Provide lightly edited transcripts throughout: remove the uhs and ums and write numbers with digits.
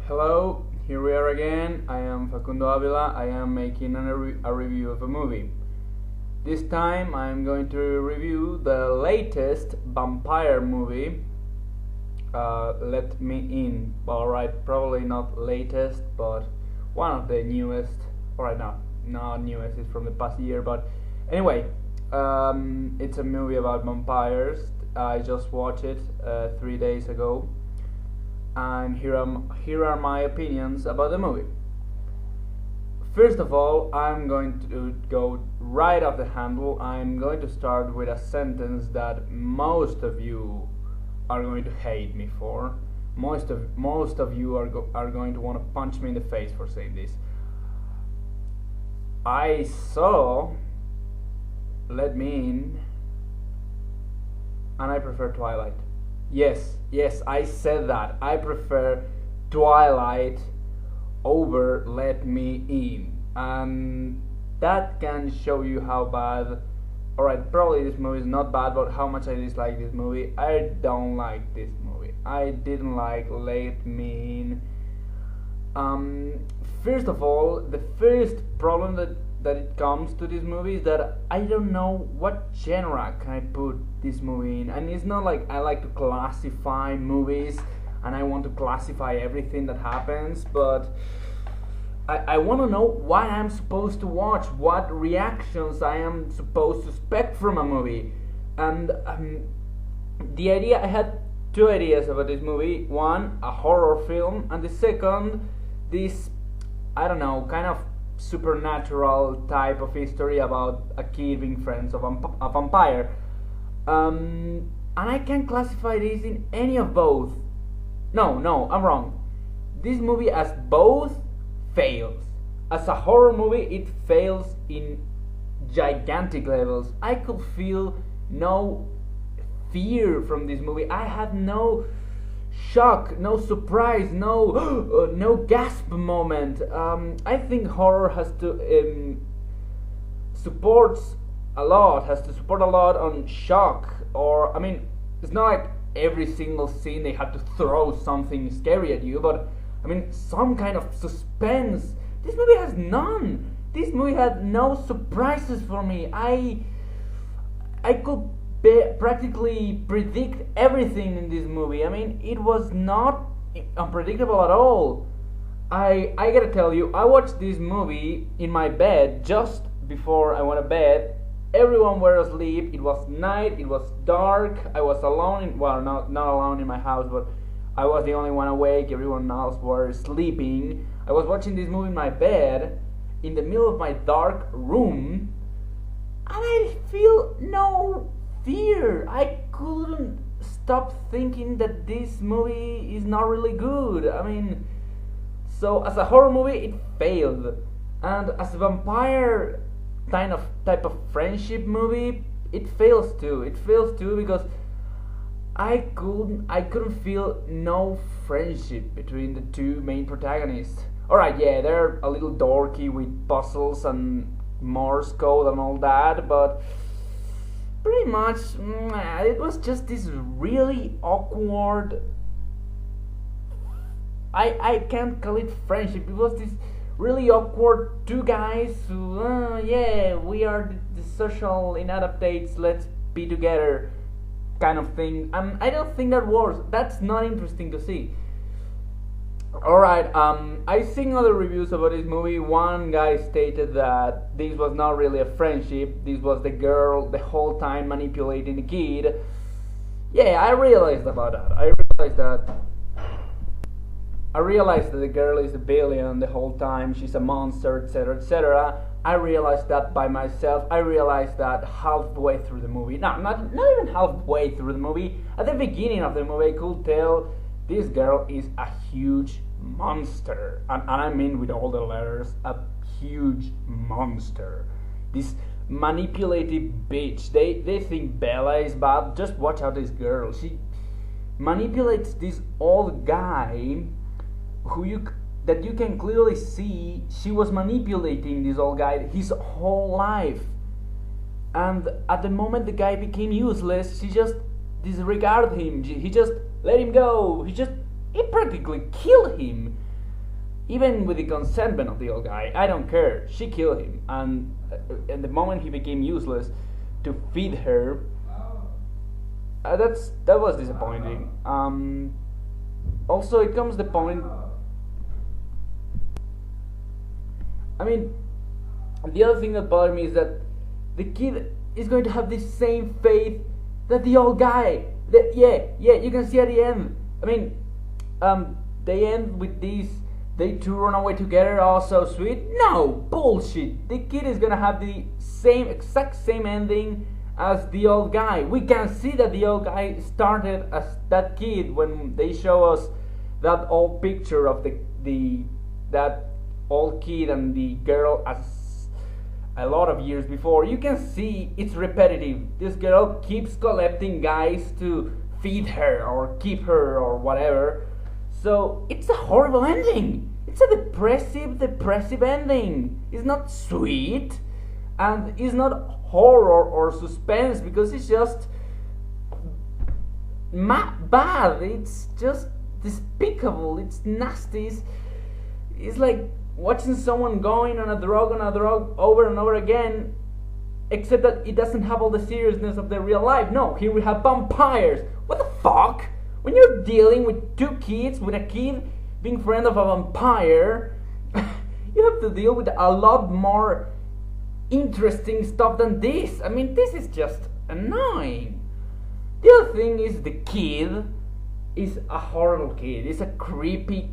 Hello, here we are again. I am Facundo Avila. I am making a review of a movie. This time I am going to review the latest vampire movie, Let Me In. Well, alright, probably not latest, but one of the newest. Alright, not newest, it's from the past year, but anyway, it's a movie about vampires. I just watched it 3 days ago. And here are my opinions about the movie. First of all, I'm going to go right off the handle. I'm going to start with a sentence that most of you are going to hate me for. Most of you are going to want to punch me in the face for saying this. I saw Let Me In, and I prefer Twilight. Yes, I said that. I prefer Twilight over Let Me In. And that can show you how bad. Alright, probably this movie is not bad, but how much I dislike this movie. I don't like this movie. I didn't like Let Me In. First of all, the first problem that it comes to this movie is that I don't know what genre can I put this movie in. And it's not like I like to classify movies and I want to classify everything that happens, but I want to know what I'm supposed to watch, what reactions I am supposed to expect from a movie. And I had two ideas about this movie. One, a horror film, and the second, this, I don't know, kind of supernatural type of history about a kid being friends of a vampire. And I can classify this in any of both. No, I'm wrong. This movie as both fails. As a horror movie, it fails in gigantic levels. I could feel no fear from this movie. I had no shock, no surprise, no gasp moment. I think horror has to support a lot on shock. Or, I mean, it's not like every single scene they have to throw something scary at you, but I mean, some kind of suspense. This movie has none. This movie had no surprises for me. I could practically predict everything in this movie. I mean, it was not unpredictable at all. I gotta tell you, I watched this movie in my bed just before I went to bed. Everyone was asleep. It was night. It was dark. I was alone. Well, not alone in my house, but I was the only one awake. Everyone else were sleeping. I was watching this movie in my bed, in the middle of my dark room, and I feel no fear. I couldn't stop thinking that this movie is not really good. I mean, so as a horror movie, it failed, and as a vampire type of friendship movie, it fails too. It fails too because I couldn't feel no friendship between the two main protagonists. Alright, yeah, they're a little dorky with puzzles and Morse code and all that, but pretty much it was just this really awkward. I can't call it friendship. It was this really awkward two guys who, we are the social inadaptates, let's be together kind of thing. I don't think that works. That's not interesting to see. Alright, I seen other reviews about this movie. One guy stated that this was not really a friendship. This was the girl the whole time manipulating the kid. Yeah, I realized about that. I realized that the girl is a villain the whole time. She's a monster, etc., etc. I realized that by myself. I realized that halfway through the movie. No, not even halfway through the movie. At the beginning of the movie, I could tell this girl is a huge monster. And I mean with all the letters, a huge monster. This manipulative bitch. They think Bella is bad. Just watch out this girl. She manipulates this old guy that you can clearly see she was manipulating this old guy his whole life. And at the moment the guy became useless, she just disregarded him. He just let him go. He practically killed him. even with the consentment of the old guy. I don't care. She killed him, and at the moment he became useless to feed her, that was disappointing. Also, it comes the point. I mean, the other thing that bothered me is that the kid is going to have the same fate that the old guy. Yeah, you can see at the end. I mean, they end with these. They two run away together, all so sweet. No, bullshit. The kid is gonna have the exact same ending as the old guy. We can see that the old guy started as that kid when they show us that old picture of that old kid and the girl as a lot of years before. You can see it's repetitive. This girl keeps collecting guys to feed her or keep her or whatever. So it's a horrible ending. It's a depressive ending. It's not sweet, and it's not horror or suspense because it's just bad. It's just despicable. It's nasty. It's like watching someone going on a drug over and over again, except that it doesn't have all the seriousness of the real life. No, here we have vampires. What the fuck? When you're dealing with two kids, with a kid being friend of a vampire, you have to deal with a lot more interesting stuff than this. I mean, this is just annoying. The other thing is the kid is a horrible kid. It's a creepy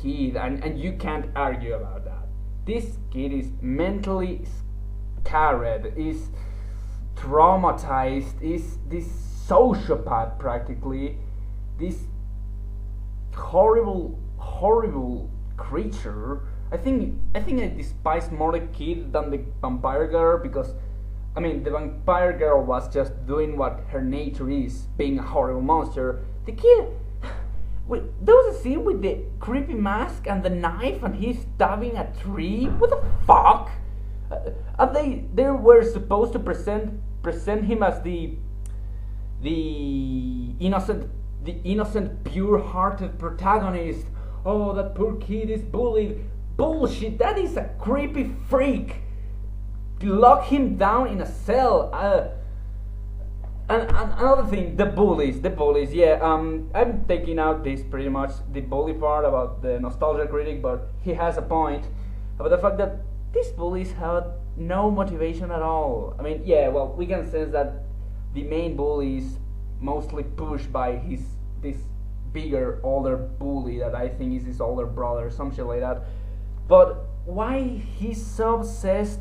kid, and you can't argue about that. This kid is mentally scarred, is traumatized, is this sociopath practically. This horrible creature. I think I despise more the kid than the vampire girl because, I mean, the vampire girl was just doing what her nature is, being a horrible monster. The kid, there was a scene with the creepy mask and the knife, and he's stabbing a tree. What the fuck? And they were supposed to present him as the innocent, pure-hearted protagonist. Oh, that poor kid is bullied. Bullshit, that is a creepy freak. Lock him down in a cell. And another thing, the bullies. Yeah, I'm taking out this pretty much the bully part about the nostalgia critic, but he has a point about the fact that these bullies have no motivation at all. I mean, yeah, well, we can sense that the main bully is mostly pushed by this bigger, older bully that I think is his older brother, some shit like that. But why he's so obsessed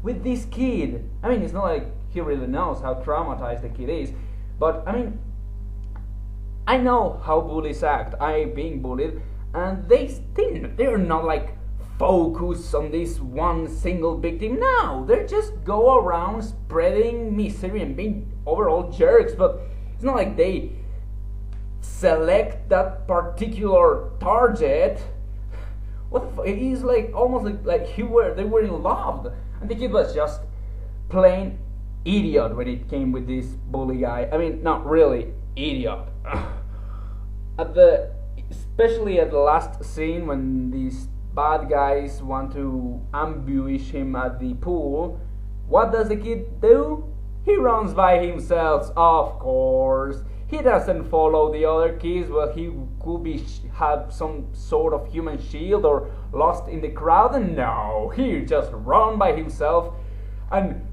with this kid? I mean, it's not like he really knows how traumatized the kid is, but I mean, I know how bullies act. I'm being bullied, and they're not like focused on this one single victim. No, they just go around spreading misery and being overall jerks, but it's not like they select that particular target. What the he's like almost like they were in love, and the kid was just plain idiot when it came with this bully guy. I mean, not really idiot. Especially at the last scene when these bad guys want to ambush him at the pool, what does the kid do? He runs by himself, of course. He doesn't follow the other kids. Well, he could have some sort of human shield or lost in the crowd. And no, he just run by himself. And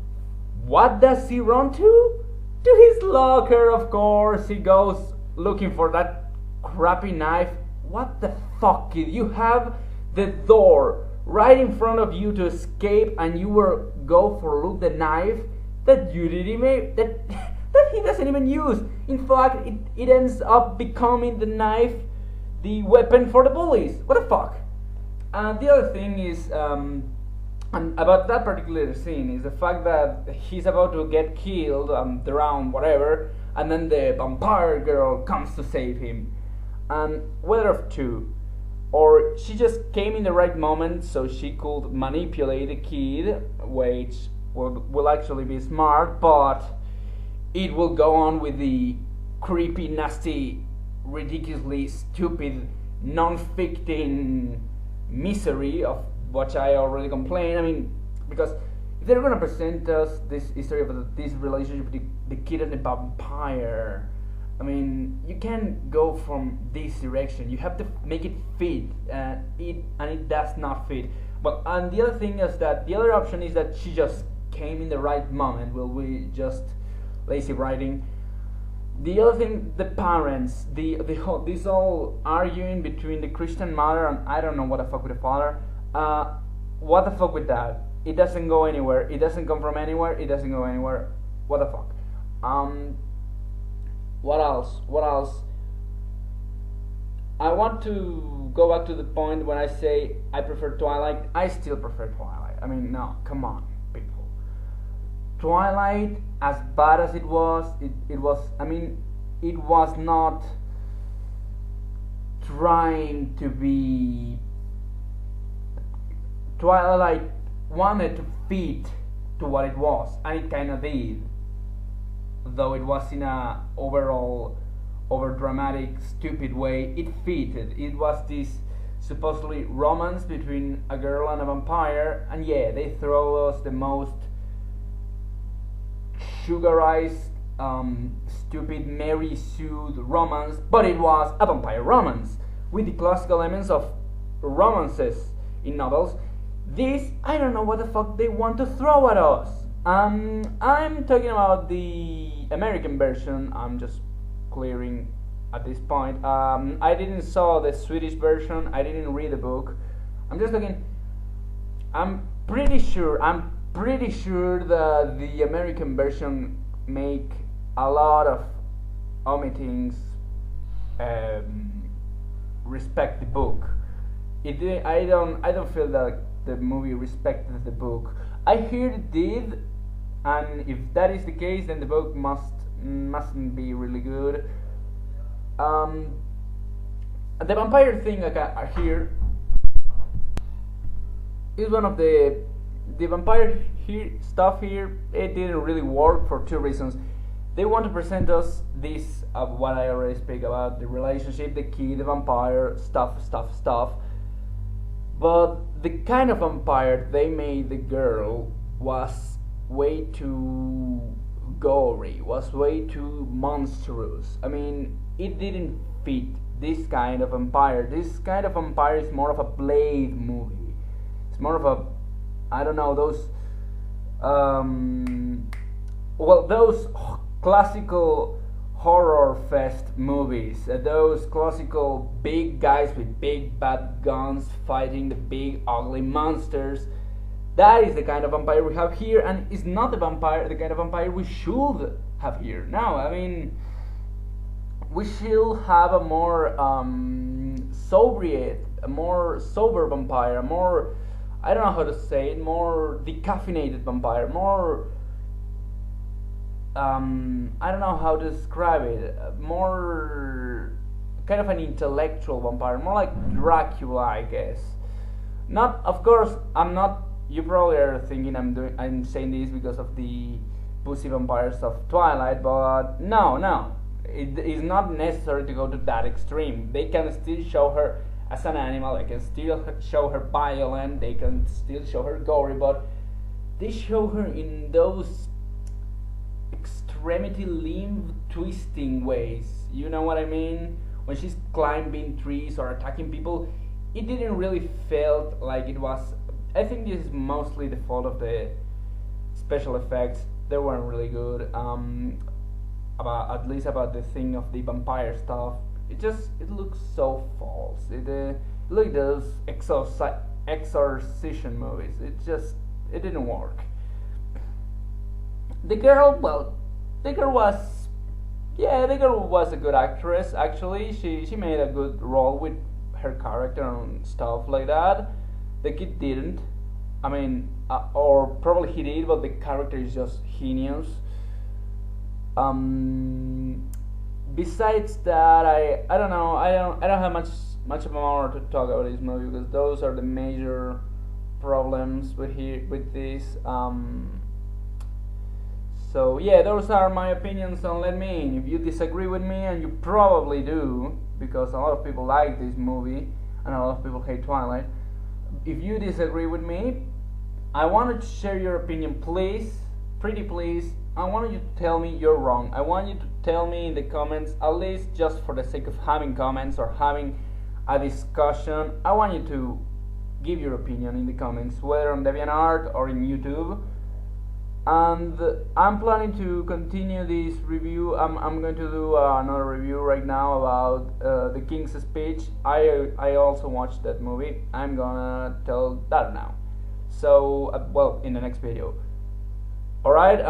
what does he run to? To his locker, of course. He goes looking for that crappy knife. What the fuck, kid? You have the door right in front of you to escape, and you will go for loot the knife that you didn't even that he doesn't even use. In fact, it ends up becoming the knife, the weapon for the bullies. What the fuck? And the other thing is, and about that particular scene is the fact that he's about to get killed, drowned, whatever, and then the vampire girl comes to save him. And whether of two, or she just came in the right moment so she could manipulate the kid, which will actually be smart, but it will go on with the creepy, nasty, ridiculously stupid, non-fitting misery of which I already complained. I mean, because if they're gonna present us this history of this relationship between the kid and the vampire, I mean, you can't go from this direction. You have to make it fit, it does not fit. But and the other thing is that the other option is that she just came in the right moment. Will we just lazy writing? The other thing, the parents, the whole this all arguing between the Christian mother and I don't know what the fuck with the father. What the fuck with that? It doesn't go anywhere. It doesn't come from anywhere. It doesn't go anywhere. What the fuck? What else? What else? I want to go back to the point when I say I prefer Twilight. I still prefer Twilight. I mean, no, come on, people. Twilight, as bad as it was, it was. I mean, it was not trying to be. Twilight wanted to fit to what it was, and it kind of did. Though it was in a overall over dramatic stupid way, it fitted. It was this supposedly romance between a girl and a vampire, and yeah, they throw us the most sugarized stupid Mary Sue romance, but it was a vampire romance with the classical elements of romances in novels. This, I don't know what the fuck they want to throw at us. I'm talking about the American version. I'm just clearing at this point. I didn't saw the Swedish version. I didn't read the book. I'm just talking. I'm pretty sure that the American version make a lot of omittings. Respect the book. I don't feel that the movie respected the book. I hear it did, and if that is the case, then the book mustn't be really good. The vampire thing I hear is one of the vampire stuff here. It didn't really work for two reasons. They want to present us this of what I already speak about, the relationship, the key, the vampire stuff. But the kind of vampire they made the girl was way too gory, was way too monstrous. I mean, it didn't fit this kind of vampire. This kind of vampire is more of a Blade movie. It's more of a, I don't know, those those classical horror fest movies, those classical big guys with big bad guns fighting the big ugly monsters. That is the kind of vampire we have here, and it's not the kind of vampire we should have here. No, I mean, we should have a more sober vampire, a more, I don't know how to say it, more decaffeinated vampire, more I don't know how to describe it, more kind of an intellectual vampire, more like Dracula, I guess. Not, of course, I'm not. You probably are thinking I'm saying this because of the pussy vampires of Twilight, but no, it is not necessary to go to that extreme. They can still show her as an animal. They can still show her violent. They can still show her gory, but they show her in those extremity limb twisting ways. You know what I mean? When she's climbing trees or attacking people, it didn't really felt like it was. I think this is mostly the fault of the special effects. They weren't really good. At least about the thing of the vampire stuff. It looks so false. Look at those exorcism movies. It didn't work. The girl was a good actress. Actually, she made a good role with her character and stuff like that. The kid didn't. I mean, or probably he did, but the character is just heinous. Besides that, I don't know. I don't have much more to talk about this movie because those are the major problems with this. So yeah, those are my opinions on Let Me In. If you disagree with me, and you probably do, because a lot of people like this movie and a lot of people hate Twilight, If you disagree with me, I wanted to share your opinion, please, pretty please. I want you to tell me you're wrong. I want you to tell me in the comments, at least just for the sake of having comments or having a discussion. I want you to give your opinion in the comments, whether on DeviantArt or in YouTube. And I'm planning to continue this review. I'm going to do another review right now about The King's Speech. I also watched that movie. I'm gonna tell that now. So well, in the next video. Alright,